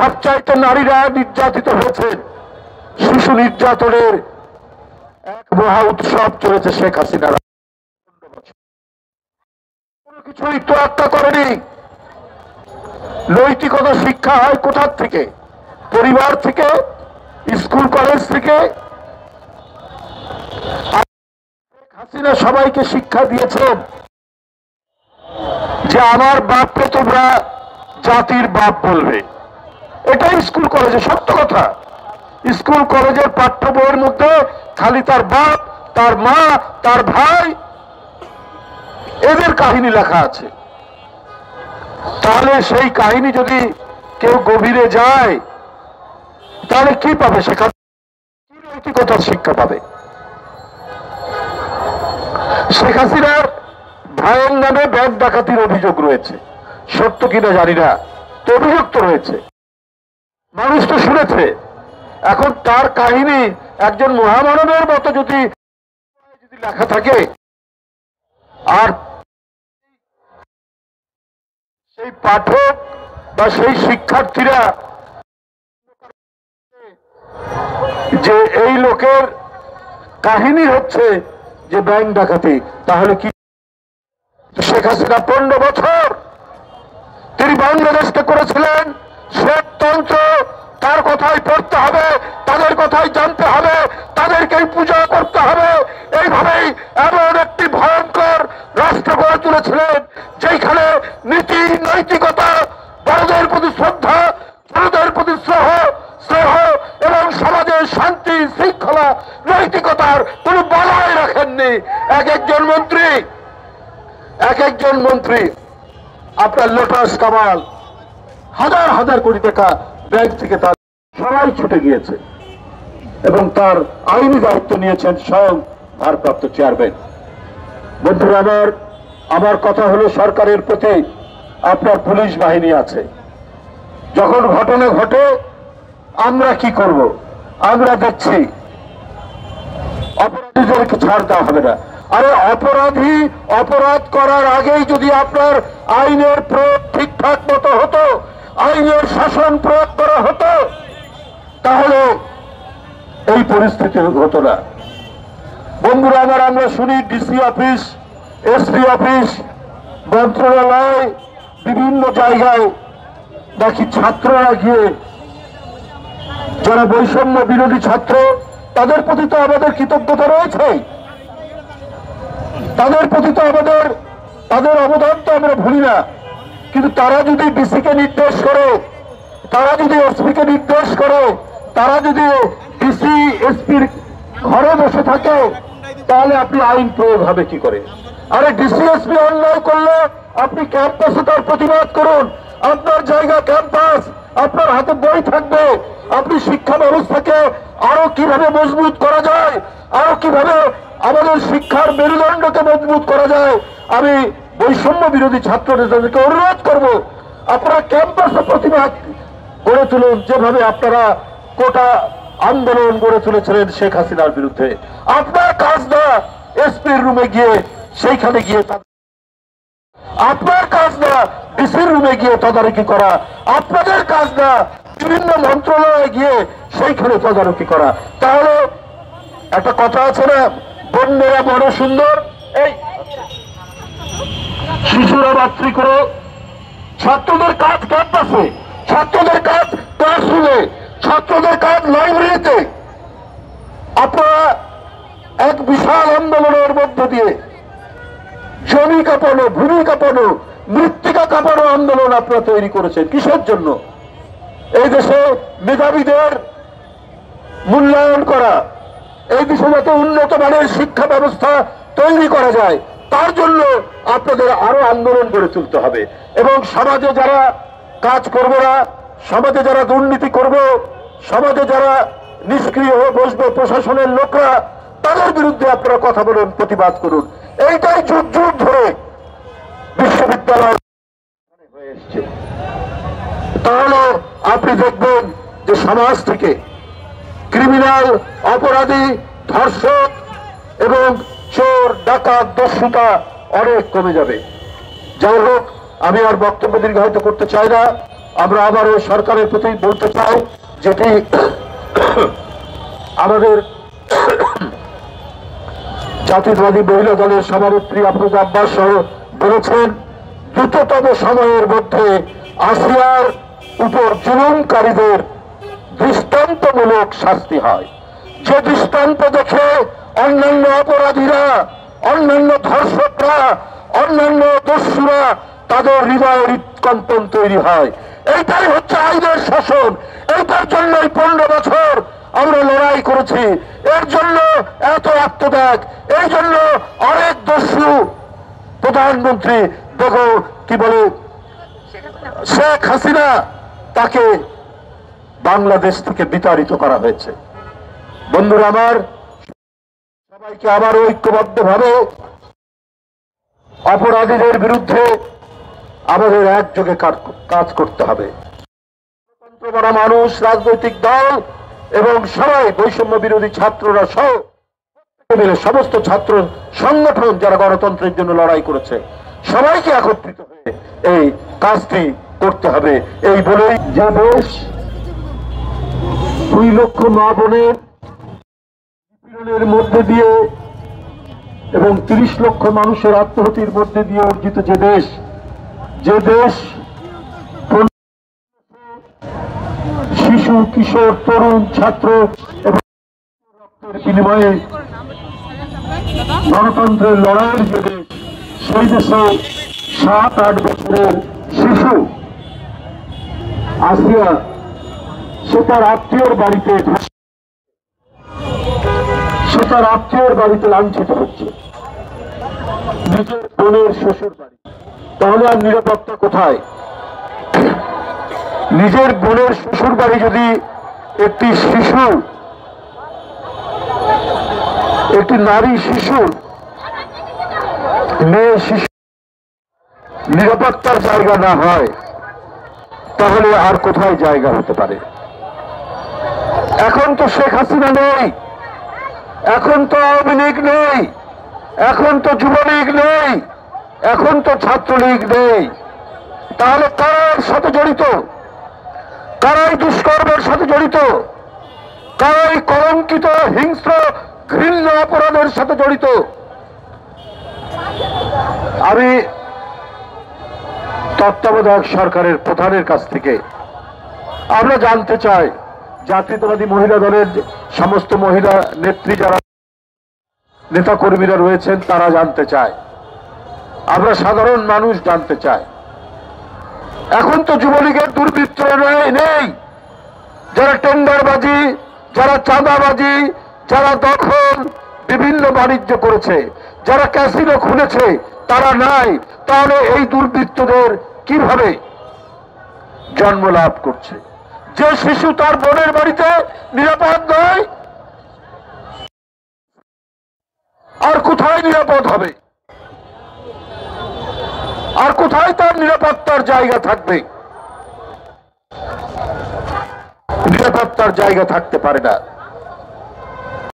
সবচাইতে নারীরা নির্যাতিত হয়েছেন। শিশু নির্যাতনের এক মহা উৎসব চলেছে শেখ হাসিনার। কোনো কিছুই তোয়াক্কা করেনি। নৈতিকতা শিক্ষা হয় কোথার থেকে? পরিবার থেকে, স্কুল কলেজ থেকে। শেখ হাসিনা সবাইকে শিক্ষা দিয়েছেন যে আমার বাপকে তোমরা জাতির বাপ বলবে। এটাই স্কুল কলেজে সত্য কথা। স্কুল কলেজের পাঠ্য বইয়ের মধ্যে খালি তার বাপ, তার মা, তার ভাই, এদের কাহিনী লেখা আছে। তাহলে সেই কাহিনী যদি কেউ গভীরে যায় তাহলে কি পাবে? সেখানে কি নৈতিকতার শিক্ষা পাবে? শেখ হাসিনার ভাইয়ের নামে ব্যাংক ডাকাতির অভিযোগ রয়েছে, সত্য কিনা জানি না, তো অভিযোগ তো রয়েছে, মানুষ তো শুনেছে। এখন তার কাহিনী একজন মহামানবের মতো যদি লেখা থাকে, আর সেই পাঠক বা সেই শিক্ষার্থীরা যে এই লোকের কাহিনী হচ্ছে যে ব্যাংক ডাকাতি, তাহলে কি? শেখ হাসিনা 15 বছর তিনি বাংলাদেশকে করেছিলেন শ্বেততন্ত্র। তার কথাই পড়তে হবে, তাদের কথাই জানতে হবে, তাদেরকেই পূজা করতে হবে। এইভাবেই এমন একটি ভয়ঙ্কর রাষ্ট্র গড়ে তুলেছিলেন যেখানে নীতি, নৈতিকতা, বড়দের প্রতি শ্রদ্ধা, ছোটদের প্রতি স্নেহ এবং সমাজের শান্তি শৃঙ্খলা নৈতিকতার কোন বলয় রাখেননি। এক একজন মন্ত্রী আপনার লোটাস কামাল হাজার হাজার কোটি টাকা ব্যাংক থেকে তার সবাই ছুটে গিয়েছে এবং তার আইনি দায়িত্ব নিয়েছেন স্বয়ং ভারপ্রাপ্ত চেয়ারম্যান। বন্ধুরা আমার কথা হলো, সরকারের প্রতি আপনার পুলিশ বাহিনী আছে। যখন ঘটনা ঘটে আমরা কি করব? আমরা দেখছি অপরাধীদেরকে ছাড় দেওয়া হবে না। আরে অপরাধী অপরাধ করার আগেই যদি আপনার আইনের প্রয়োগ ঠিকঠাক মতো হতো, আইনের শাসন প্রয়োগ করা হতো, তাহলে এই পরিস্থিতি হতো না। বন্ধুরা আমরা শুনি ডিসি অফিস, এসপি অফিস, মন্ত্রণালয়, বিভিন্ন জায়গায় নাকি ছাত্ররা গিয়ে, যারা বৈষম্য বিরোধী ছাত্র, তাদের প্রতি তো আমাদের কৃতজ্ঞতা রয়েছে, তাদের প্রতি তো তাদের অবদান তো আমরা ভুলি না। কিন্তু তারা যদি ডিসিকে নির্দেশ করে, তারা যদি এসপিকে নির্দেশ করে, তারা যদি ডিসি এসপির ঘরে বসে থাকে, তাহলে আপনি আইন প্রয়োগ হবে কি করে? আরে ডিসি এসপি অন্যায় করলে আপনি ক্যাম্পাসে তার প্রতিবাদ করুন। আপনার জায়গা ক্যাম্পাস, আপনার হাতে বই থাকবে। আপনি শিক্ষা ব্যবস্থাকে আরো কিভাবে মজবুত করা যায়, আরো কিভাবে আমাদের শিক্ষার মেরুদণ্ডকে মজবুত করা যায়, আমি বৈষম্য বিরোধী ছাত্র নেতাদেরকে অনুরোধ করব, আপনারা ক্যাম্পাসে প্রতিবাদ গড়ে তুলুন, যেভাবে আপনারা কোটা আন্দোলন গড়ে তুলেছিলেন শেখ হাসিনার বিরুদ্ধে। আপনার কাজ না এসপির রুমে গিয়ে সেইখানে গিয়ে, আপনার কাজ না ডিসির রুমে গিয়ে তদারকি করা, আপনাদের কাজ না বিভিন্ন মন্ত্রণালয়ে গিয়ে সেইখানে তদারকি করা। তাহলে একটা কথা আছে না, বন্যেরা বড় সুন্দর, এই শিশুরা রাত্রি করে। ছাত্রদের কাজ ক্যাম্পাসে, ছাত্রদের কাজ ক্লাসরুমে, ছাত্রদের কাজ লাইব্রেরিতে। আপনারা এক বিশাল আন্দোলনের মধ্য দিয়ে জমি কাঁপানো, ভূমি কাঁপানো, মৃত্তিকা কাঁপানো আন্দোলন আপনারা তৈরি করেছেন। কিসের জন্য? এই দেশে মেধাবীদের মূল্যায়ন করা, এই দেশে যাতে উন্নত মানের শিক্ষা ব্যবস্থা তৈরি করা যায়, তার জন্য আপনাদের আরো আন্দোলন গড়ে তুলতে হবে। এবং সমাজে যারা কাজ করবে না, সমাজে যারা দুর্নীতি করবে, সমাজে যারা নিষ্ক্রিয় হয়ে বসবে, প্রশাসনের লোকরা, তাদের বিরুদ্ধে আপনারা কথা বলুন, প্রতিবাদ করুন। এইটাই যুগ যুগ ধরে বিশ্ববিদ্যালয় হয়ে এসছে। তাহলে আপনি দেখবেন যে সমাজ থেকে ক্রিমিনাল, অপরাধী, ধর্ষক এবং চোর, ডাকাত, দস্যুতা অনেক কমে যাবে। যাই হোক, আমি আর বক্তব্য দীর্ঘায়িত করতে চাই না। আমরা আবারও সরকারের প্রতি বলতে চাই, যেটি আমাদের জাতীয়তাবাদী মহিলা দলের সভানেত্রী আফরোজা আব্বাস সহ বলেছেন, দ্রুততম সময়ের মধ্যে আসিয়ার উপর জুলুমকারীদের দৃষ্টান্তমূলক শাস্তি হয়। যে দৃষ্টান্ত দেখে অন্যান্য অপরাধীরা, অন্যান্য ধর্ষকরা, অন্যান্য দস্যুরা তাদের হৃদয়ের হৃৎকম্পন তৈরি হয়। এইটাই হচ্ছে আইনের শাসন। এইটার জন্যই 15 বছর আমরা লড়াই করেছি। এর জন্য এত আত্মত্যাগ, এই জন্য অনেক দস্যু প্রধানমন্ত্রী দেখো কি বলে শেখ হাসিনা, তাকে বাংলাদেশ থেকে বিতাড়িত করা হয়েছে। বন্ধুরা আমার, সবাইকে আবার ঐক্যবদ্ধভাবে অপরাধীদের বিরুদ্ধে আমাদের একযোগে কাজ করতে হবে। গণতন্ত্র মানুষ, রাজনৈতিক দল এবং সবাই, বৈষম্য বিরোধী ছাত্ররা সহ মিলে সমস্ত ছাত্র সংগঠন যারা গণতন্ত্রের জন্য লড়াই করেছে, সবাইকে একত্রিত হয়ে এই কাজটি করতে হবে। এই বলেই যে দেশ 2 লক্ষ মা বোনের নিপীড়নের মধ্যে দিয়ে এবং 30 লক্ষ মানুষের আত্মহত্যের মধ্যে দিয়ে অর্জিত যে দেশ শিশু, কিশোর, তরুণ, ছাত্র এবং রক্তের বিনিময়ে গণতন্ত্রের লড়াইয়ের যে দেশ, সেই দেশে 7-8 বছরের শিশু আসিয়া সে তার আত্মীয়র বাড়িতে লাঞ্ছিত হচ্ছে, নিজের বোনের শ্বশুর বাড়ি। তাহলে আর নিরাপত্তা কোথায়? নিজের বোনের শ্বশুর বাড়ি যদি একটি শিশু, একটি নারী শিশু, মেয়ে শিশু নিরাপত্তার জায়গা না হয়, তাহলে আর কোথায় জায়গা হতে পারে? এখন তো শেখ হাসিনা নেই, এখন তো আওয়ামী লীগ নেই, এখন তো যুবলীগ নেই, এখন তো ছাত্রলীগ নেই। তাহলে কার সাথে জড়িত? কারাই দুষ্কর্মের সাথে জড়িত? কারাই কলঙ্কিত, হিংস্র, ঘৃণ্য অপরাধের সাথে জড়িত? আমি তত্ত্বাবধায়ক সরকারের প্রধানের কাছ থেকে আমরা জানতে চাই, জাতীয়তাবাদী মহিলা দলের সমস্ত মহিলা নেত্রী যারা নেতা কর্মীরা রয়েছেন তারা জানতে চায়, আমরা সাধারণ মানুষ জানতে চাই, এখন তো যুবলীগের দুর্বৃত্তরা নেই, যারা টেন্ডারবাজি, যারা চাঁদাবাজি, যারা দখল, বিভিন্ন বাণিজ্য করেছে, যারা ক্যাসিনো খুলেছে, তারা নাই। তাহলে এই দুর্বৃত্তদের কিভাবে জন্ম লাভ করছে? যে শিশু তার বোনের বাড়িতে নিরাপদ নয়, আর কোথায় নিরাপদ হবে? আর কোথায় তার নিরাপত্তার জায়গা থাকবে? নিরাপত্তার জায়গা থাকতে পারে না।